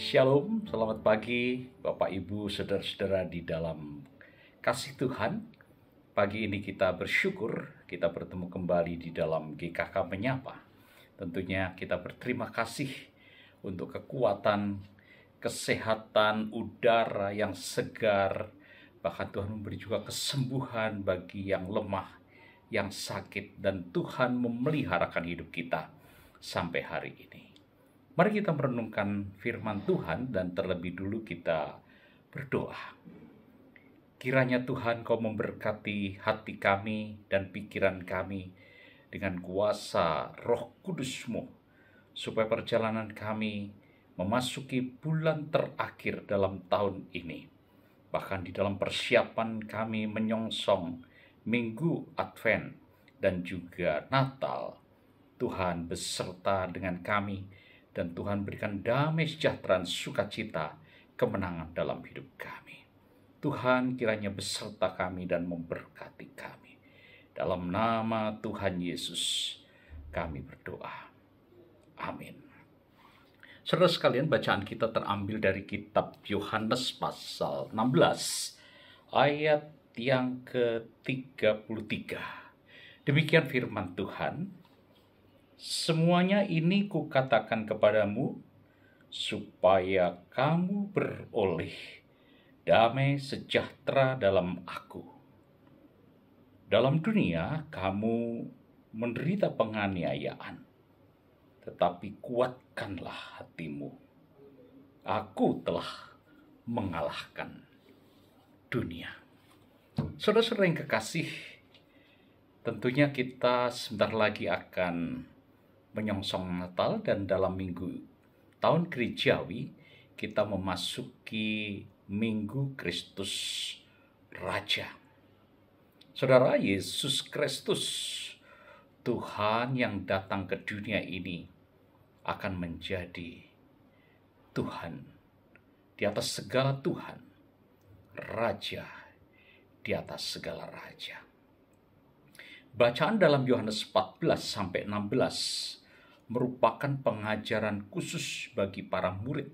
Shalom, selamat pagi Bapak Ibu saudara-saudara di dalam kasih Tuhan. Pagi ini kita bersyukur kita bertemu kembali di dalam GKK Menyapa. Tentunya kita berterima kasih untuk kekuatan, kesehatan, udara yang segar. Bahkan Tuhan memberi juga kesembuhan bagi yang lemah, yang sakit, dan Tuhan memeliharakan hidup kita sampai hari ini. Mari kita merenungkan firman Tuhan dan terlebih dulu kita berdoa. Kiranya Tuhan Kau memberkati hati kami dan pikiran kami dengan kuasa Roh Kudus-Mu, supaya perjalanan kami memasuki bulan terakhir dalam tahun ini. Bahkan di dalam persiapan kami menyongsong Minggu Advent dan juga Natal, Tuhan beserta dengan kami, dan Tuhan berikan damai sejahtera, sukacita, kemenangan dalam hidup kami. Tuhan kiranya beserta kami dan memberkati kami. Dalam nama Tuhan Yesus kami berdoa. Amin. Saudara sekalian, bacaan kita terambil dari kitab Yohanes pasal 16 ayat yang ke-33. Demikian firman Tuhan. Semuanya ini kukatakan kepadamu, supaya kamu beroleh damai sejahtera dalam aku. Dalam dunia kamu menderita penganiayaan, tetapi kuatkanlah hatimu. Aku telah mengalahkan dunia. Saudara-saudara yang kekasih, tentunya kita sebentar lagi akan menyongsong Natal, dan dalam minggu tahun gerejawi kita memasuki Minggu Kristus Raja. Saudara, Yesus Kristus, Tuhan yang datang ke dunia ini, akan menjadi Tuhan di atas segala Tuhan, Raja di atas segala Raja. Bacaan dalam Yohanes 14-16 merupakan pengajaran khusus bagi para murid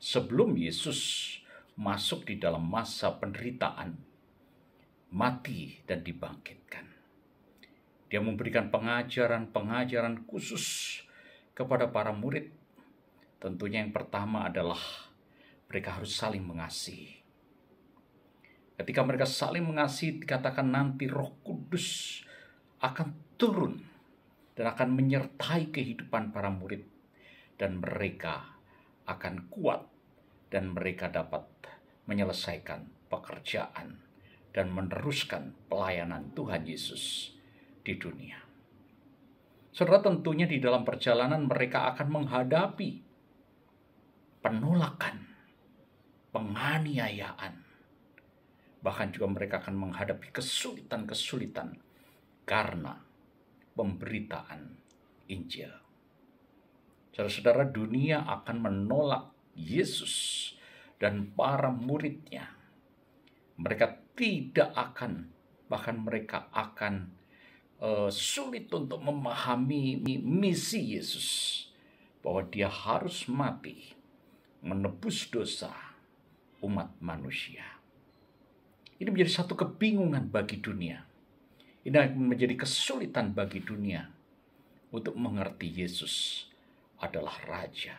sebelum Yesus masuk di dalam masa penderitaan, mati, dan dibangkitkan. Dia memberikan pengajaran-pengajaran khusus kepada para murid. Tentunya yang pertama adalah mereka harus saling mengasihi. Ketika mereka saling mengasihi, dikatakan nanti Roh Kudus akan turun dan akan menyertai kehidupan para murid, dan mereka akan kuat, dan mereka dapat menyelesaikan pekerjaan dan meneruskan pelayanan Tuhan Yesus di dunia. Saudara, tentunya di dalam perjalanan mereka akan menghadapi penolakan, penganiayaan, bahkan juga mereka akan menghadapi kesulitan-kesulitan karena pemberitaan Injil. Saudara-saudara, dunia akan menolak Yesus dan para muridnya. Mereka tidak akan, bahkan mereka akan sulit untuk memahami misi Yesus, bahwa dia harus mati menebus dosa umat manusia. Ini menjadi satu kebingungan bagi dunia. Ini akan menjadi kesulitan bagi dunia untuk mengerti Yesus adalah Raja.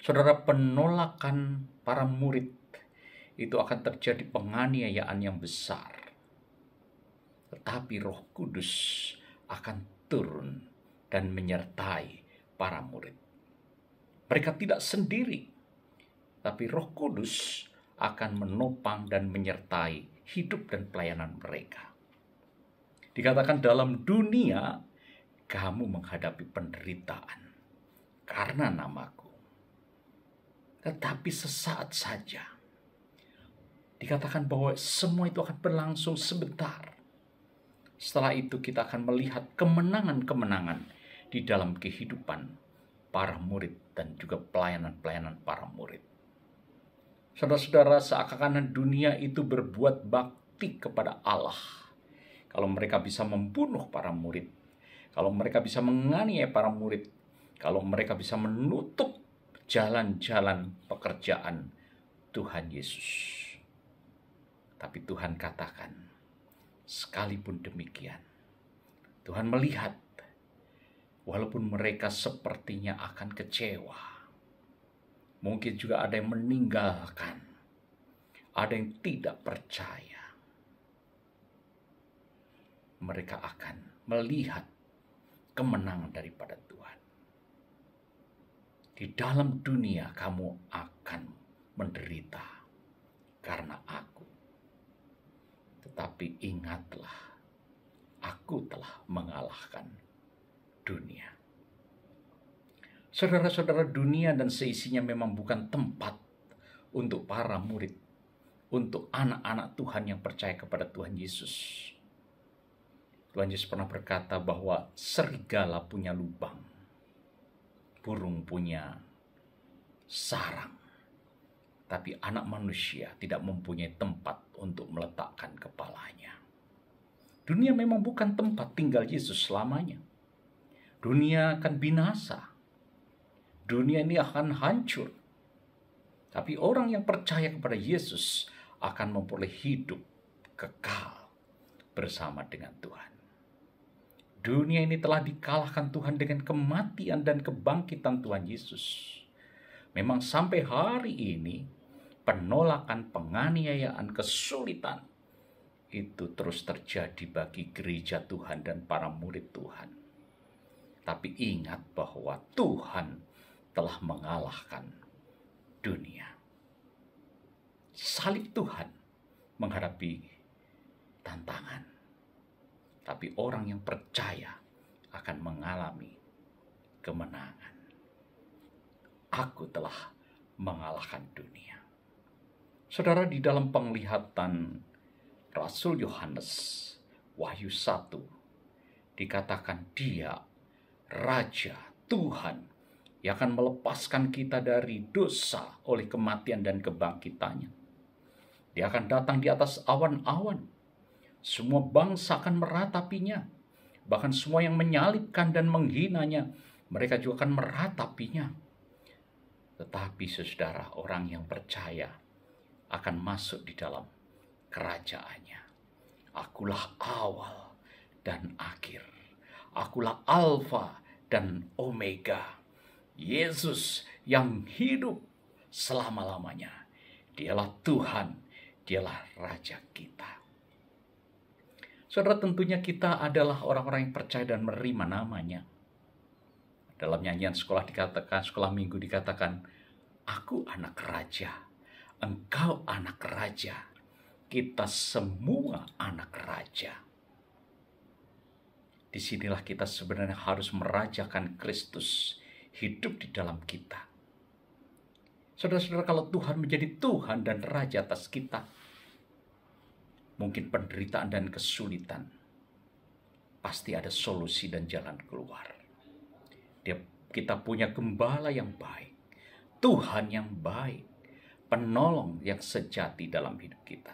Saudara, penolakan para murid itu akan terjadi penganiayaan yang besar. Tetapi Roh Kudus akan turun dan menyertai para murid. Mereka tidak sendiri, tapi Roh Kudus akan menopang dan menyertai hidup dan pelayanan mereka. Dikatakan dalam dunia kamu menghadapi penderitaan karena namaku. Tetapi sesaat saja. Dikatakan bahwa semua itu akan berlangsung sebentar. Setelah itu kita akan melihat kemenangan-kemenangan di dalam kehidupan para murid dan juga pelayanan-pelayanan para murid. Saudara-saudara, seakan-akan dunia itu berbuat bakti kepada Allah. Kalau mereka bisa membunuh para murid, kalau mereka bisa menganiaya para murid, kalau mereka bisa menutup jalan-jalan pekerjaan Tuhan Yesus. Tapi Tuhan katakan, sekalipun demikian, Tuhan melihat walaupun mereka sepertinya akan kecewa, mungkin juga ada yang meninggalkan, ada yang tidak percaya, mereka akan melihat kemenangan daripada Tuhan. Di dalam dunia kamu akan menderita karena aku. Tetapi ingatlah, aku telah mengalahkan dunia. Saudara-saudara, dunia dan seisinya memang bukan tempat untuk para murid, untuk anak-anak Tuhan yang percaya kepada Tuhan Yesus. Tuhan Yesus pernah berkata bahwa serigala punya lubang, burung punya sarang, tapi anak manusia tidak mempunyai tempat untuk meletakkan kepalanya. Dunia memang bukan tempat tinggal Yesus selamanya. Dunia akan binasa. Dunia ini akan hancur. Tapi orang yang percaya kepada Yesus akan memperoleh hidup kekal bersama dengan Tuhan. Dunia ini telah dikalahkan Tuhan dengan kematian dan kebangkitan Tuhan Yesus. Memang sampai hari ini, penolakan, penganiayaan, kesulitan itu terus terjadi bagi gereja Tuhan dan para murid Tuhan. Tapi ingat bahwa Tuhan telah mengalahkan dunia. Salib Tuhan menghadapi tantangan. Tapi orang yang percaya akan mengalami kemenangan. Aku telah mengalahkan dunia. Saudara, di dalam penglihatan Rasul Yohanes, Wahyu 1, dikatakan dia Raja Tuhan yang akan melepaskan kita dari dosa oleh kematian dan kebangkitannya. Dia akan datang di atas awan-awan. Semua bangsa akan meratapinya. Bahkan semua yang menyalibkan dan menghinanya, mereka juga akan meratapinya. Tetapi saudara, orang yang percaya akan masuk di dalam kerajaannya. Akulah awal dan akhir. Akulah Alfa dan Omega. Yesus yang hidup selama-lamanya. Dialah Tuhan, dialah Raja kita. Saudara, tentunya kita adalah orang-orang yang percaya dan menerima namanya. Dalam nyanyian sekolah dikatakan, sekolah minggu dikatakan, aku anak raja, engkau anak raja, kita semua anak raja. Disinilah kita sebenarnya harus merajakan Kristus hidup di dalam kita. Saudara-saudara, kalau Tuhan menjadi Tuhan dan Raja atas kita, mungkin penderitaan dan kesulitan, pasti ada solusi dan jalan keluar. Kita punya gembala yang baik, Tuhan yang baik, penolong yang sejati dalam hidup kita.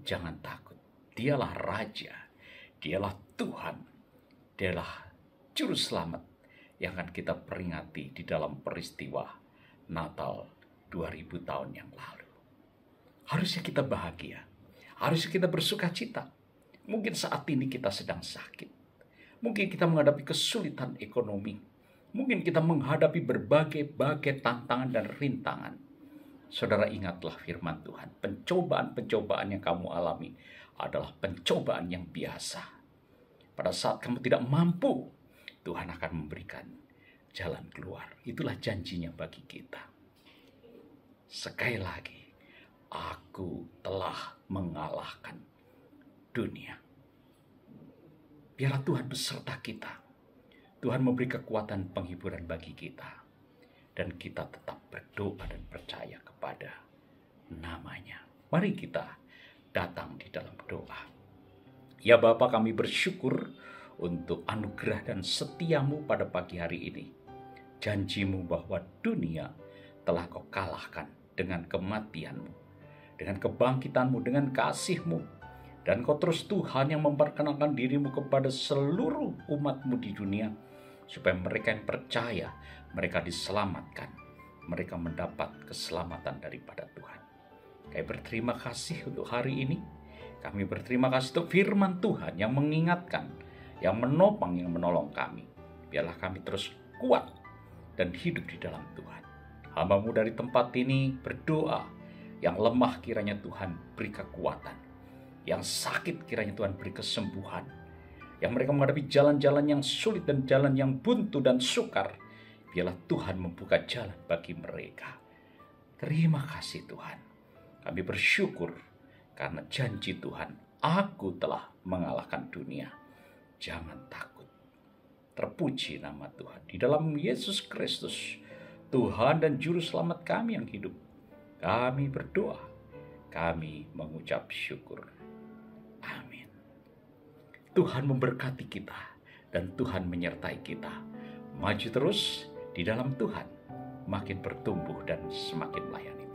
Jangan takut, dialah Raja, dialah Tuhan, dialah Juru Selamat yang akan kita peringati di dalam peristiwa Natal 2000 tahun yang lalu. Harusnya kita bahagia, harusnya kita bersuka cita. Mungkin saat ini kita sedang sakit, mungkin kita menghadapi kesulitan ekonomi, mungkin kita menghadapi berbagai tantangan dan rintangan. Saudara, ingatlah firman Tuhan, pencobaan-pencobaan yang kamu alami adalah pencobaan yang biasa. Pada saat kamu tidak mampu, Tuhan akan memberikan jalan keluar. Itulah janjinya bagi kita. Sekali lagi, aku telah mengalahkan dunia. Biarlah Tuhan beserta kita. Tuhan memberi kekuatan penghiburan bagi kita. Dan kita tetap berdoa dan percaya kepada namanya. Mari kita datang di dalam doa. Ya Bapa, kami bersyukur untuk anugerah dan setiamu pada pagi hari ini. Janjimu bahwa dunia telah kau kalahkan dengan kematianmu, dengan kebangkitanmu, dengan kasihmu. Dan kau terus Tuhan yang memperkenalkan dirimu kepada seluruh umatmu di dunia, supaya mereka yang percaya, mereka diselamatkan mereka mendapat keselamatan daripada Tuhan. Kami berterima kasih untuk hari ini. Kami berterima kasih untuk firman Tuhan yang mengingatkan, yang menopang, yang menolong kami. Biarlah kami terus kuat dan hidup di dalam Tuhan. Hamba-Mu dari tempat ini berdoa, yang lemah kiranya Tuhan beri kekuatan, yang sakit kiranya Tuhan beri kesembuhan, yang mereka menghadapi jalan-jalan yang sulit dan jalan yang buntu dan sukar, biarlah Tuhan membuka jalan bagi mereka. Terima kasih Tuhan. Kami bersyukur karena janji Tuhan, aku telah mengalahkan dunia. Jangan takut. Terpuji nama Tuhan. Di dalam Yesus Kristus, Tuhan dan Juru Selamat kami yang hidup, kami berdoa, kami mengucap syukur. Amin. Tuhan memberkati kita dan Tuhan menyertai kita. Maju terus di dalam Tuhan, makin bertumbuh dan semakin melayani.